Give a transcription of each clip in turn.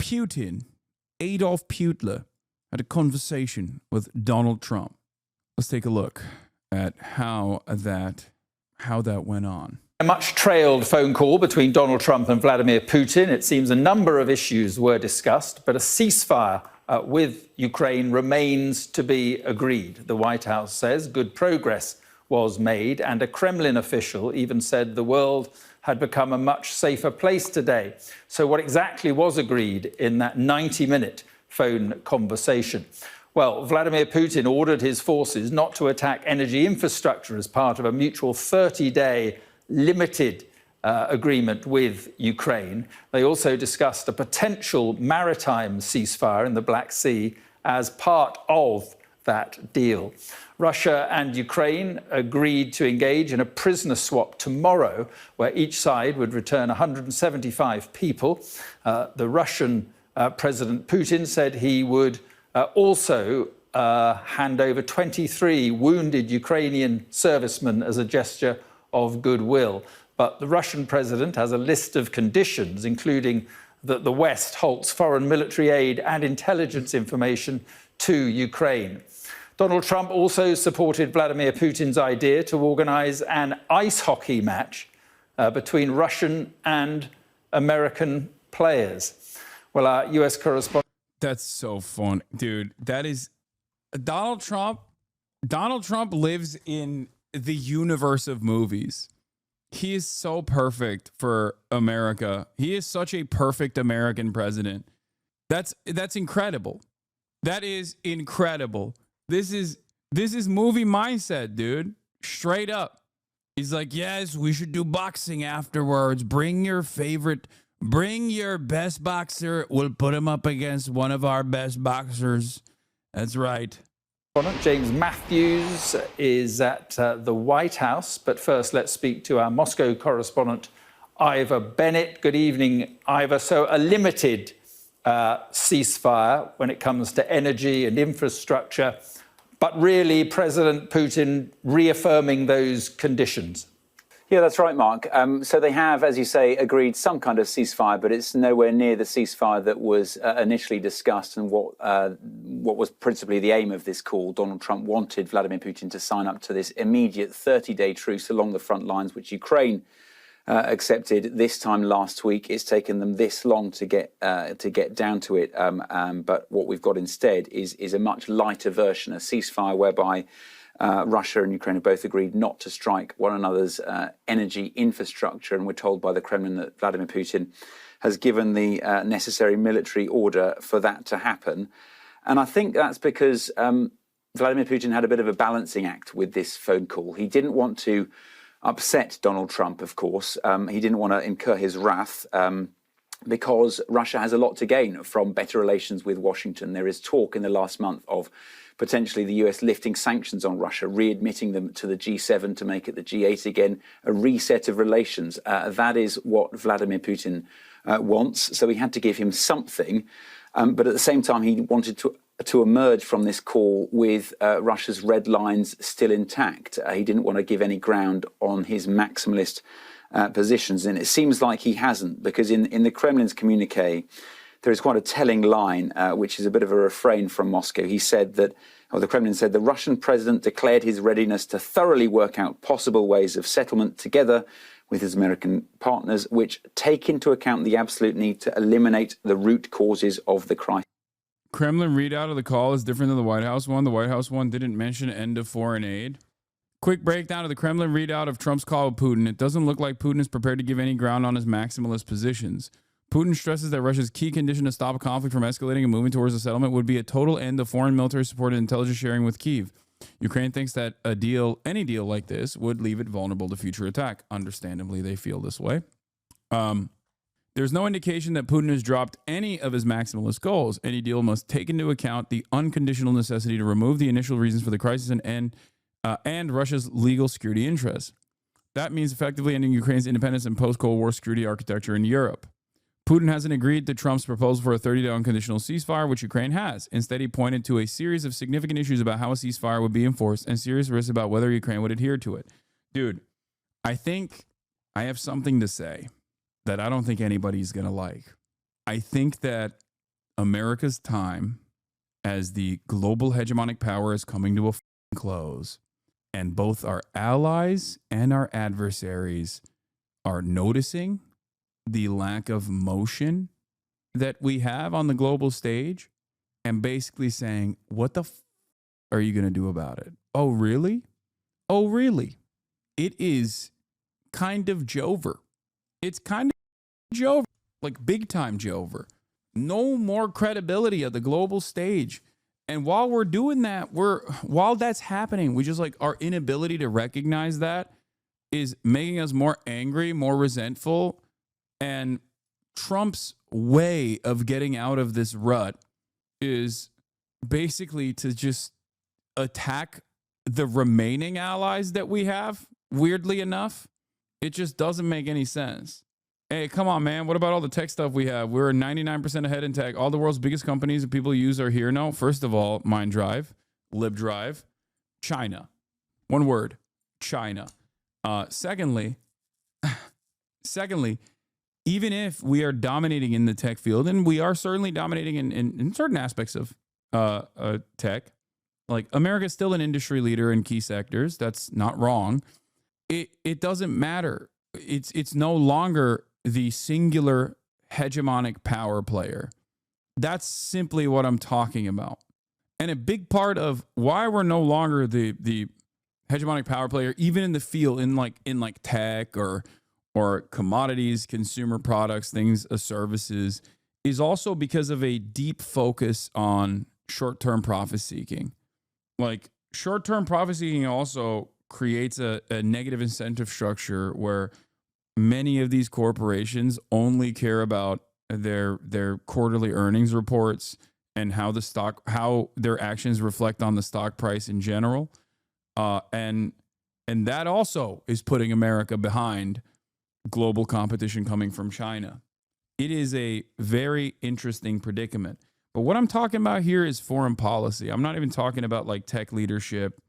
Putin, Adolf Putler, had a conversation with Donald Trump. Let's take a look at how that went on. A much trailed phone call between Donald Trump and Vladimir Putin. It seems a number of issues were discussed, but a ceasefire with Ukraine remains to be agreed. The White House says good progress was made, and a Kremlin official even said the world had become a much safer place today. So what exactly was agreed in that 90-minute phone conversation? Well, Vladimir Putin ordered his forces not to attack energy infrastructure as part of a mutual 30-day limited agreement with Ukraine. They also discussed a potential maritime ceasefire in the Black Sea as part of that deal. Russia and Ukraine agreed to engage in a prisoner swap tomorrow, where each side would return 175 people. The Russian President Putin said he would also hand over 23 wounded Ukrainian servicemen as a gesture of goodwill. But the Russian president has a list of conditions, including that the West halts foreign military aid and intelligence information to Ukraine. Donald Trump also supported Vladimir Putin's idea to organize an ice hockey match between Russian and American players. Well, our U.S. correspondent... That's so fun, dude. That is... Donald Trump lives in the universe of movies. He is so perfect for America. He is such a perfect American president. That's incredible. That is incredible. This is movie mindset, dude. Straight up. He's like, yes, we should do boxing afterwards. Bring your best boxer. We'll put him up against one of our best boxers. That's right. James Matthews is at the White House. But first, let's speak to our Moscow correspondent, Ivor Bennett. Good evening, Ivor. So a limited ceasefire when it comes to energy and infrastructure, but really President Putin reaffirming those conditions. Yeah, that's right, Mark. So they have, as you say, agreed some kind of ceasefire, but it's nowhere near the ceasefire that was initially discussed and what was principally the aim of this call. Donald Trump wanted Vladimir Putin to sign up to this immediate 30-day truce along the front lines, which Ukraine accepted this time last week. It's taken them this long to get down to it. But what we've got instead is a much lighter version, a ceasefire whereby Russia and Ukraine have both agreed not to strike one another's energy infrastructure. And we're told by the Kremlin that Vladimir Putin has given the necessary military order for that to happen. And I think that's because Vladimir Putin had a bit of a balancing act with this phone call. He didn't want to upset Donald Trump, of course. He didn't want to incur his wrath because Russia has a lot to gain from better relations with Washington. There is talk in the last month of potentially the US lifting sanctions on Russia, readmitting them to the G7 to make it the G8 again, a reset of relations. That is what Vladimir Putin wants. So he had to give him something. But at the same time, he wanted to emerge from this call with Russia's red lines still intact. He didn't want to give any ground on his maximalist positions. And it seems like he hasn't, because in the Kremlin's communique, there is quite a telling line, which is a bit of a refrain from Moscow. He said that, or the Kremlin said, the Russian president declared his readiness to thoroughly work out possible ways of settlement together with his American partners, which take into account the absolute need to eliminate the root causes of the crisis. Kremlin readout of the call is different than the White House one. The White House one didn't mention end of foreign aid. Quick breakdown of the Kremlin readout of Trump's call with Putin. It doesn't look like Putin is prepared to give any ground on his maximalist positions. Putin stresses that Russia's key condition to stop a conflict from escalating and moving towards a settlement would be a total end of foreign military support and intelligence sharing with Kyiv. Ukraine thinks that any deal like this would leave it vulnerable to future attack. Understandably, they feel this way. There's no indication that Putin has dropped any of his maximalist goals. Any deal must take into account the unconditional necessity to remove the initial reasons for the crisis and Russia's legal security interests. That means effectively ending Ukraine's independence and post-Cold War security architecture in Europe. Putin hasn't agreed to Trump's proposal for a 30-day unconditional ceasefire, which Ukraine has. Instead, he pointed to a series of significant issues about how a ceasefire would be enforced and serious risks about whether Ukraine would adhere to it. Dude, I think I have something to say that I don't think anybody's going to like. I think that America's time as the global hegemonic power is coming to a close, and both our allies and our adversaries are noticing the lack of motion that we have on the global stage and basically saying, what the are you going to do about it? Oh, really? Oh, really? It is kind of Jover. It's kind of Jover, like big time Jover. No more credibility at the global stage. And while we're doing that, while that's happening, we just like our inability to recognize that is making us more angry, more resentful. And Trump's way of getting out of this rut is basically to just attack the remaining allies that we have. Weirdly enough, it just doesn't make any sense. Hey, come on, man. What about all the tech stuff we have? We're 99% ahead in tech. All the world's biggest companies that people use are here. No, first of all, MindDrive, LibDrive, China. One word, China. Secondly, even if we are dominating in the tech field, and we are certainly dominating in certain aspects of tech, like America's still an industry leader in key sectors. That's not wrong. It doesn't matter. It's no longer the singular hegemonic power player. That's simply what I'm talking about. And a big part of why we're no longer the hegemonic power player, even in the field, in like tech or commodities, consumer products, things, services, is also because of a deep focus on short-term profit seeking. Like short-term profit seeking also creates a negative incentive structure where many of these corporations only care about their quarterly earnings reports and how their actions reflect on the stock price in general. And that also is putting America behind global competition coming from China. It is a very interesting predicament. But what I'm talking about here is foreign policy. I'm not even talking about like tech leadership.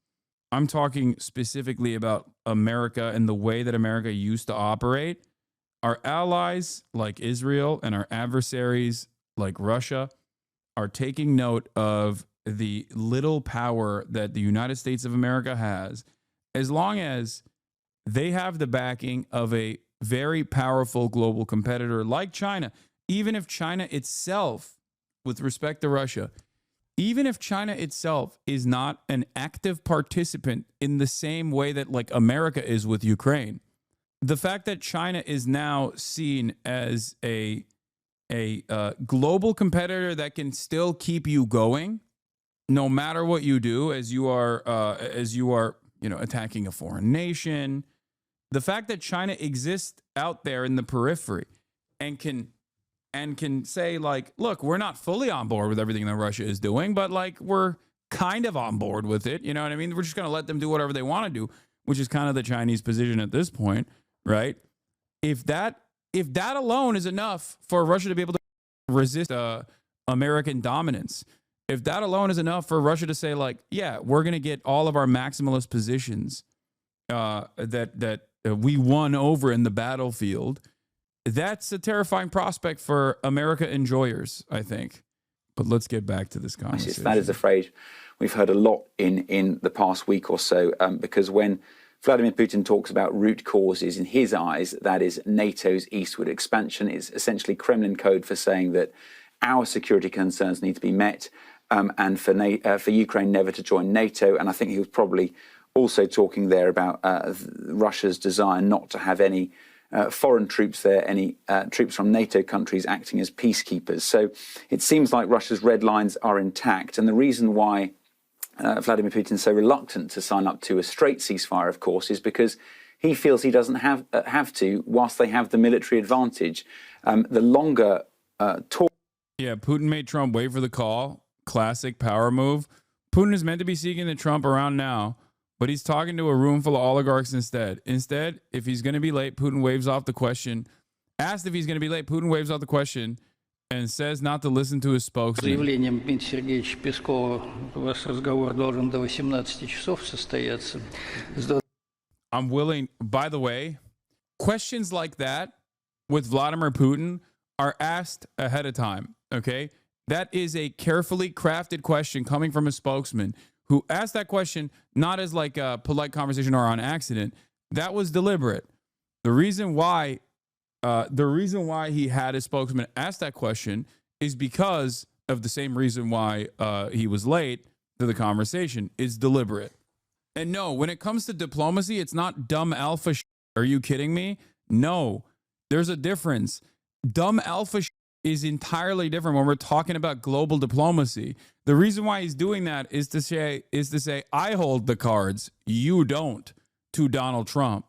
I'm talking specifically about America and the way that America used to operate. Our allies like Israel and our adversaries like Russia are taking note of the little power that the United States of America has, as long as they have the backing of a very powerful global competitor like China. Even if China itself, with respect to Russia, even if China itself is not an active participant in the same way that like America is with Ukraine, the fact that China is now seen as a global competitor that can still keep you going, no matter what you do, as you are attacking a foreign nation. The fact that China exists out there in the periphery and can say like, look, we're not fully on board with everything that Russia is doing, but like we're kind of on board with it. You know what I mean? We're just going to let them do whatever they want to do, which is kind of the Chinese position at this point, right? If that alone is enough for Russia to be able to resist American dominance, if that alone is enough for Russia to say like, yeah, we're going to get all of our maximalist positions that we won over in the battlefield, that's a terrifying prospect for America enjoyers, I think. But let's get back to this conversation. That is a phrase we've heard a lot in the past week or so, because when Vladimir Putin talks about root causes, in his eyes, that is NATO's eastward expansion. It's essentially Kremlin code for saying that our security concerns need to be met, and for Ukraine never to join NATO. And I think he was probably also talking there about Russia's desire not to have any foreign troops there, any troops from NATO countries acting as peacekeepers. So it seems like Russia's red lines are intact. And the reason why Vladimir Putin is so reluctant to sign up to a straight ceasefire, of course, is because he feels he doesn't have to, whilst they have the military advantage. The longer talk. Yeah, Putin made Trump wait for the call. Classic power move. Putin is meant to be seeking the Trump around now, but he's talking to a room full of oligarchs instead. Instead, if he's going to be late, Putin waves off the question. Asked if he's going to be late, Putin waves off the question and says not to listen to his spokesman. Заявлением Дмитрия Сергеевича Пескова ваш разговор должен до 18 часов состояться. I'm willing, by the way, questions like that with Vladimir Putin are asked ahead of time, okay? That is a carefully crafted question coming from a spokesman who asked that question not as like a polite conversation or on accident. That was deliberate. The reason why he had his spokesman ask that question is because of the same reason why he was late to the conversation. Is deliberate. And no, when it comes to diplomacy, it's not dumb alpha shit. Are you kidding me? No, there's a difference. Dumb alpha shit is entirely different when we're talking about global diplomacy. The reason why he's doing that is to say I hold the cards, you don't, to Donald Trump.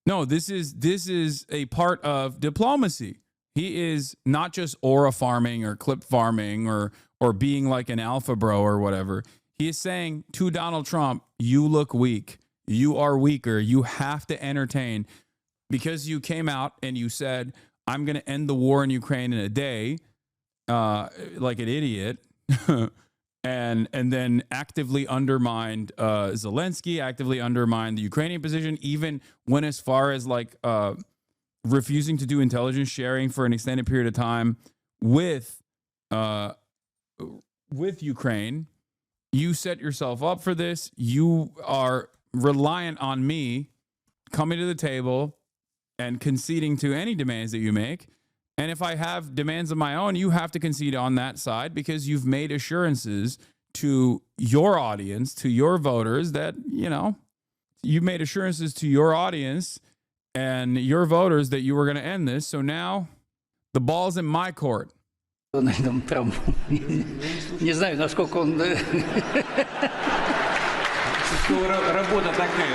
No, this is a part of diplomacy. He is not just aura farming or clip farming or being like an alpha bro or whatever. He is saying to Donald Trump, you look weak. You are weaker. You have to entertain, because you came out and you said, I'm going to end the war in Ukraine in a day, like an idiot, and then actively undermined Zelensky, actively undermined the Ukrainian position, even went as far as like refusing to do intelligence sharing for an extended period of time with Ukraine. You set yourself up for this. You are reliant on me coming to the table and conceding to any demands that you make. And if I have demands of my own, you have to concede on that side, because you've made assurances to your audience, to your voters, that, you know, you made assurances to your audience and your voters that you were going to end this. So now the ball's in my court. Трамп. Не знаю, насколько он... Работа такая.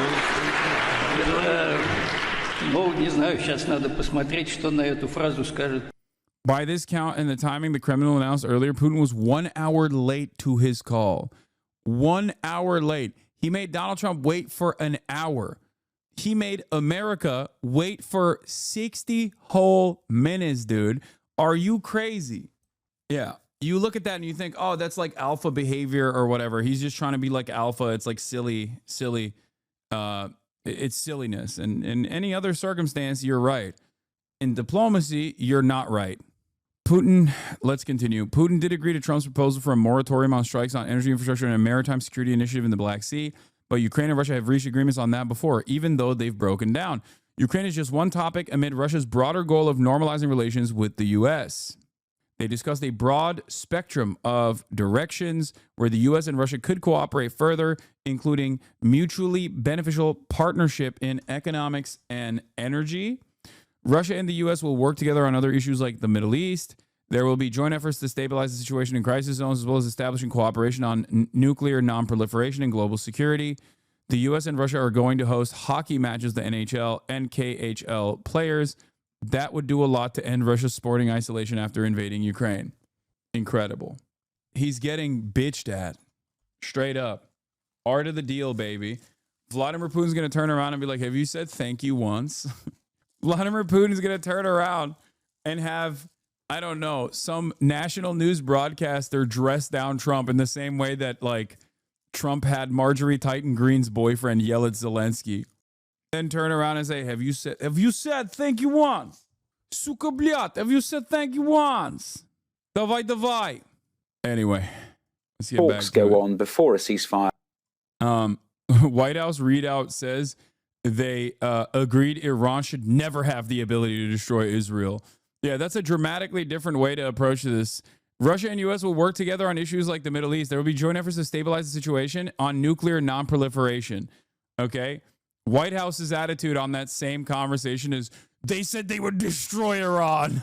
Ну, не знаю, сейчас надо посмотреть, что на эту фразу скажет. By this count and the timing the Kremlin announced earlier, Putin was 1 hour late to his call. 1 hour late. He made Donald Trump wait for an hour. He made America wait for 60 whole minutes, dude. Are you crazy? Yeah. You look at that and you think, oh, that's like alpha behavior or whatever. He's just trying to be like alpha. It's like silly. It's silliness. And in any other circumstance, you're right. In diplomacy, you're not right. Putin, let's continue. Putin did agree to Trump's proposal for a moratorium on strikes on energy infrastructure and a maritime security initiative in the Black Sea. But Ukraine and Russia have reached agreements on that before, even though they've broken down. Ukraine is just one topic amid Russia's broader goal of normalizing relations with the U.S. They discussed a broad spectrum of directions where the U.S. and Russia could cooperate further, including mutually beneficial partnership in economics and energy. Russia and the U.S. will work together on other issues like the Middle East. There will be joint efforts to stabilize the situation in crisis zones, as well as establishing cooperation on nuclear non-proliferation and global security. The U.S. and Russia are going to host hockey matches, the NHL and KHL players. That would do a lot to end Russia's sporting isolation after invading Ukraine. Incredible. He's getting bitched at. Straight up. Art of the deal, baby. Vladimir Putin's going to turn around and be like, have you said thank you once? Vladimir Putin's going to turn around and have, I don't know, some national news broadcaster dress down Trump in the same way that, like, Trump had Marjorie Titan Greene's boyfriend yell at Zelensky. Then turn around and say, have you said thank you once? Suka blyat, have you said thank you once? Davai. Anyway, let's get Talks back to go it. on before a ceasefire. White House readout says they agreed Iran should never have the ability to destroy Israel. Yeah, that's a dramatically different way to approach this. Russia and U.S. will work together on issues like the Middle East. There will be joint efforts to stabilize the situation on nuclear non-proliferation. Okay? White House's attitude on that same conversation is, they said they would destroy Iran.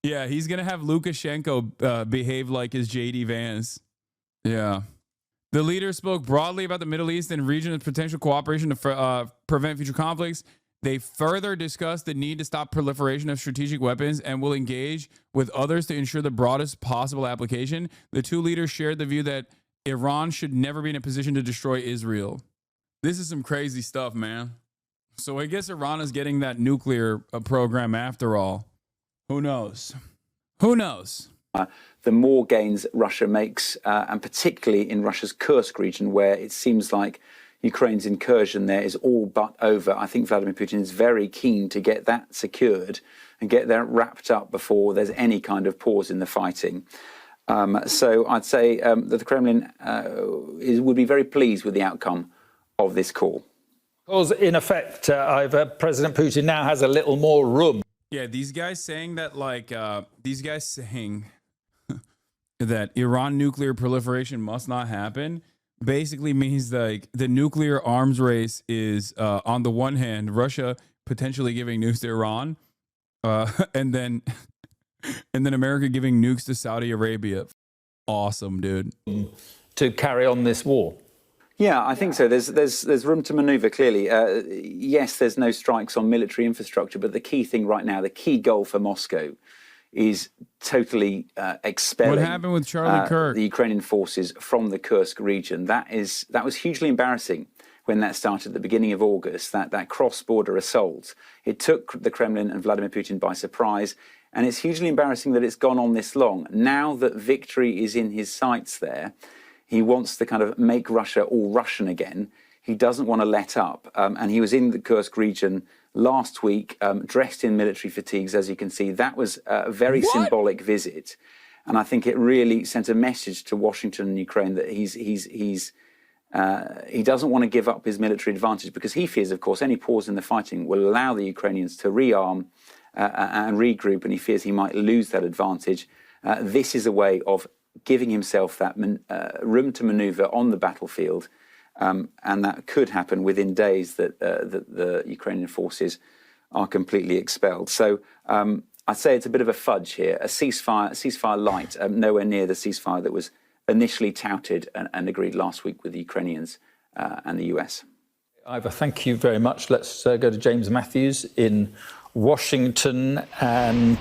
Yeah, he's going to have Lukashenko behave like his J.D. Vance. Yeah. The leader spoke broadly about the Middle East and region's potential cooperation to prevent future conflicts. They further discussed the need to stop proliferation of strategic weapons and will engage with others to ensure the broadest possible application. The two leaders shared the view that Iran should never be in a position to destroy Israel. This is some crazy stuff, man. So I guess Iran is getting that nuclear program after all. Who knows? Who knows? The more gains Russia makes, and particularly in Russia's Kursk region, where it seems like Ukraine's incursion there is all but over. I think Vladimir Putin is very keen to get that secured and get that wrapped up before there's any kind of pause in the fighting. So I'd say that the Kremlin would be very pleased with the outcome of this call. Because in effect, President Putin now has a little more room. Yeah, these guys saying that, that Iran nuclear proliferation must not happen basically means like the nuclear arms race is on the one hand, Russia potentially giving nukes to Iran, and then America giving nukes to Saudi Arabia. Awesome, dude. To carry on this war. Yeah, I think so. There's room to manoeuvre, clearly. Yes, there's no strikes on military infrastructure, but the key thing right now, the key goal for Moscow is totally expelling what happened with Charlie Kirk? The Ukrainian forces from the Kursk region. That was hugely embarrassing when that started at the beginning of August, that cross-border assault. It took the Kremlin and Vladimir Putin by surprise, and it's hugely embarrassing that it's gone on this long. Now that victory is in his sights there, he wants to kind of make Russia all Russian again. He doesn't want to let up. And he was in the Kursk region last week, dressed in military fatigues, as you can see. That was a very symbolic visit. And I think it really sent a message to Washington and Ukraine that he doesn't want to give up his military advantage, because he fears, of course, any pause in the fighting will allow the Ukrainians to rearm and regroup, and he fears he might lose that advantage. This is a way of giving himself that room to maneuver on the battlefield, and that could happen within days that the Ukrainian forces are completely expelled. So I'd say it's a bit of a fudge here, a ceasefire light, nowhere near the ceasefire that was initially touted and agreed last week with the Ukrainians and the US. Ivor, thank you very much. Let's go to James Matthews in Washington. And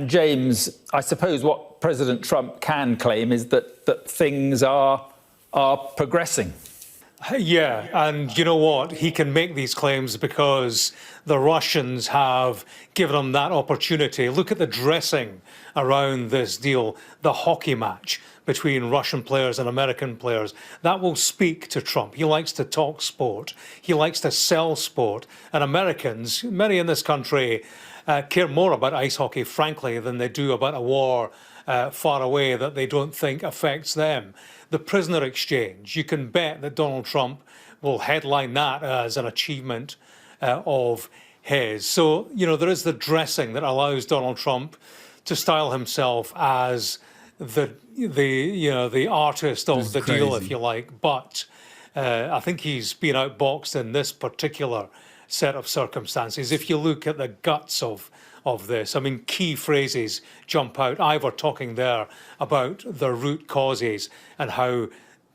James, I suppose what President Trump can claim is that things are progressing. Yeah, and you know what? He can make these claims because the Russians have given him that opportunity. Look at the dressing around this deal, the hockey match between Russian players and American players. That will speak to Trump. He likes to talk sport. He likes to sell sport. And Americans, many in this country, care more about ice hockey, frankly, than they do about a war far away that they don't think affects them. The prisoner exchange, you can bet that Donald Trump will headline that as an achievement of his. So, you know, there is the dressing that allows Donald Trump to style himself as the artist of the deal, if you like. But I think he's been outboxed in this particular set of circumstances. If you look at the guts of this, I mean, key phrases jump out. Ivor talking there about the root causes and how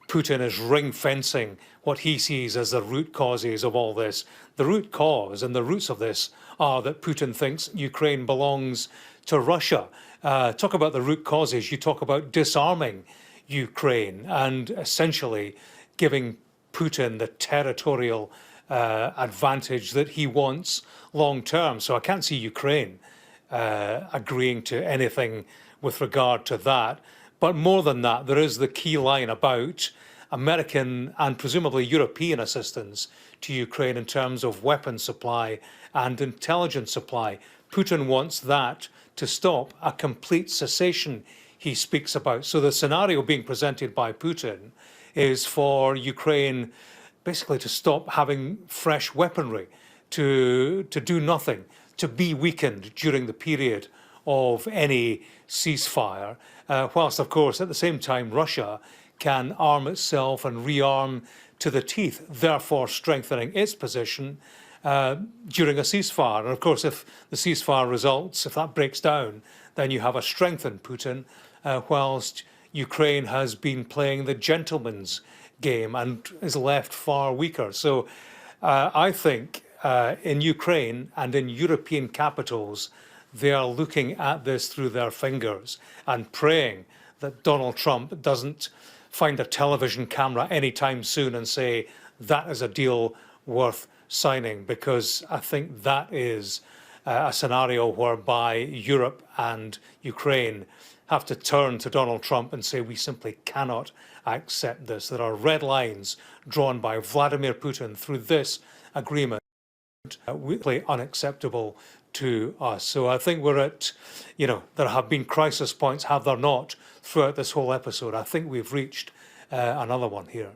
Putin is ring-fencing what he sees as the root causes of all this. The root cause and the roots of this are that Putin thinks Ukraine belongs to Russia. Talk about the root causes. You talk about disarming Ukraine and essentially giving Putin the territorial advantage that he wants long term. So I can't see Ukraine agreeing to anything with regard to that. But more than that, there is the key line about American and presumably European assistance to Ukraine in terms of weapon supply and intelligence supply. Putin wants that to stop, a complete cessation he speaks about. So the scenario being presented by Putin is for Ukraine basically to stop having fresh weaponry, to do nothing, to be weakened during the period of any ceasefire, whilst, of course, at the same time, Russia can arm itself and rearm to the teeth, therefore strengthening its position during a ceasefire. And, of course, if the ceasefire results, if that breaks down, then you have a strengthened Putin, whilst Ukraine has been playing the gentleman's game and is left far weaker. So I think in Ukraine and in European capitals, they are looking at this through their fingers and praying that Donald Trump doesn't find a television camera anytime soon and say, that is a deal worth signing, because I think that is a scenario whereby Europe and Ukraine have to turn to Donald Trump and say, we simply cannot accept this. There are red lines drawn by Vladimir Putin through this agreement, really unacceptable to us. So I think we're at, there have been crisis points, have there not, throughout this whole episode. I think we've reached another one here.